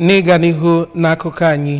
N'ịga n'ihu n'akụkọ anyị,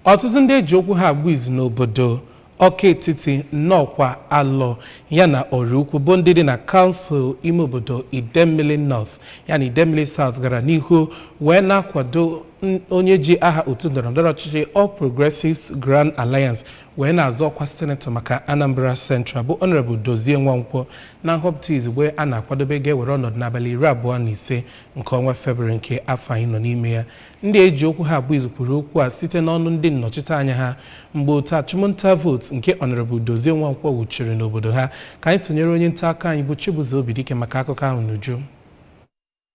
ọtụtụ ndị eji okwu ha agba izu n'obodo Ọka Etiti Okwa Alọ yana Ọraukwu bụ ndị dị na kansụl ime obodo Idemili North yana Idemili South gara n'ihu wee na-akwado onye ji aha otu ndọrọndọrọ ọchịchị All Progressives Grand Alliance wee na-azọ ọkwa senetọ maka Anambra Central bụ Honorable Dozie Nwankwo na nhọpụta izugbe a na-akwadobe ga-ewere ọnọdụ n'abalị 25 nke ọnwa Febrụwarị nke afọ anyị nọ n'ime ya. Ndị eji okwu ha abụ izu kwuru okwu a site n'ọnụ ndị nnọchiteanya ha mgbe otu achụmnta vootu nke Honorable Dozie Nwankwo wuchiri n'obodo ha. Ka anyị sonyere onye nta aka anyị bụ Chibuzo Obidike maka akụkọ ahụ n'uju.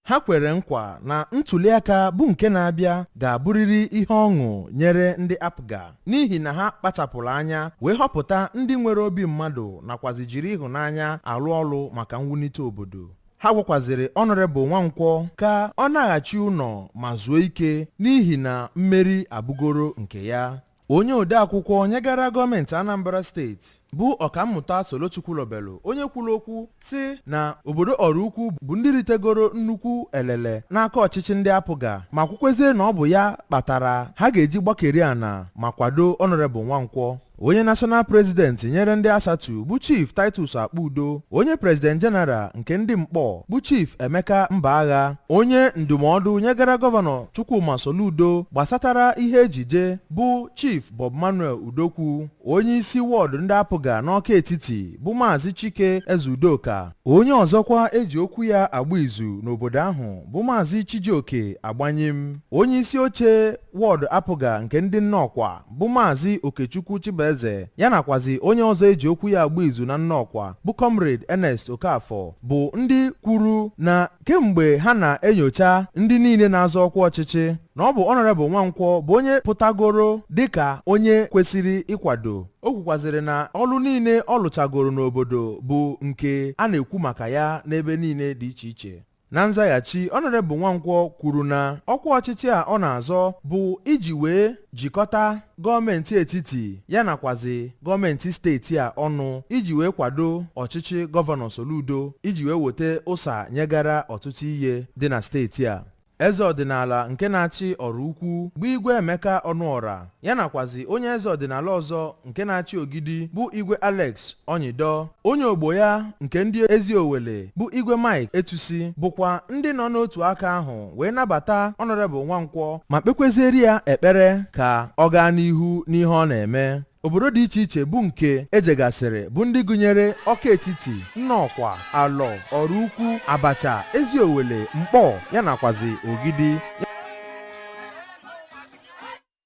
Ha kwere nkwa na ntuliaka bụ nke na-abịa ga-abụrịrị ihe ọṅụ nyere ndị APGA n'ihi na ha kpachapụrụ anya wee họpụta ndị nwere obi mmadụ nakwazi jiri ịhụnanya arụ ọrụ maka mwunite obodo. Ha gwakwaziri Honorable Nwankwo ka ọ naghachi ụlọ ma zuo ike n'ihi na mmeri abụgoro nke ya. Onye odeakwụkwọ nyegara gọọmenti Anambra steeti bụ ọkammụta Solochukwulobelu onye kwuru okwu si na obodo Ọraukwu bụ ndị ritegoro nnukwu elele n'aka ọchịchị ndị APGA ma kwukwezie na ọ bụ ya kpatara ha ga-eji gbakeri ana ma kwado Honorable Nwankwo. Onye National President nyere ndị Asatu bụ Chief Titus Akpudo, onye President General nke ndị Mkpọ bụ Chief Emeka Mbaagha, onye ndụmọdụ nyegara Gọvanọ Chukwuma Soludo gbasatara ihe ejije bụ Chief Bob Manuel Udokwu, onye isi wọdụ ndị APGA n'Ọka Etiti bụ Maazị Chike Ezeudoka, onye ọzọkwa eji okwu ya agba izu n'obodo ahụ bụ Maazị Chijioke Agbanyim, onye isi oche wọdụ APGA nke ndị Nnọkwa bụ Maazị Okechukwu Chibeze, ya nakwazi onye ọzọ eji okwu ya agba izu na Nnọkwa bụ Comrade Ernest Okafọ bụ ndị kwuru na kemgbe ha na-enyocha ndị niile na-azọ ọkwa ọchịchị na ọ bụ Honorable Nwankwo bụ onye pụtagoro dịka onye kwesịrị ịkwado. O kwukwaziri na ọlụ niile ọ lụchagoro n'obodo bụ nke a na-ekwu maka ya n'ebe niile dị iche iche. Na nzaghachi, Honorable Nwankwo kwuru na ọkwa ọchịchị a ọ na-azọ bụ iji wee jikọta gọọmenti etiti ya nakwazi gọọmenti steeti a ọnụ iji wee kwado ọchịchị Gọvanọ Soludo iji wee weta ụsa nyegara ọtụtụ ihe dị na steeti a. Eze ọdịnala nke na-achị Ọraukwu bụ Igwe Emeka Ọnụọra ya nakwazi onye eze ọdịnala ọzọ nke na-achị Ogidi bụ Igwe Alex Onyido, onye ogbo ya nke ndị ezi Owele bụ Igwe Mike Etusi bụkwa ndị nọ n'otu aka ahụ wee nabata Honorable Nwankwo ma kpekwezieri ya ekpere ka ọ gaa n'ihu n'ihe ọ na-eme. Obodo dị iche iche bụ nke ejegasịrị bụ ndị gụnyere Ọka Etiti, Nnọkwa, Alọ, Ọraukwu, Abacha, Ezi Owele, Mkpọ ya nakwazi Ogidi.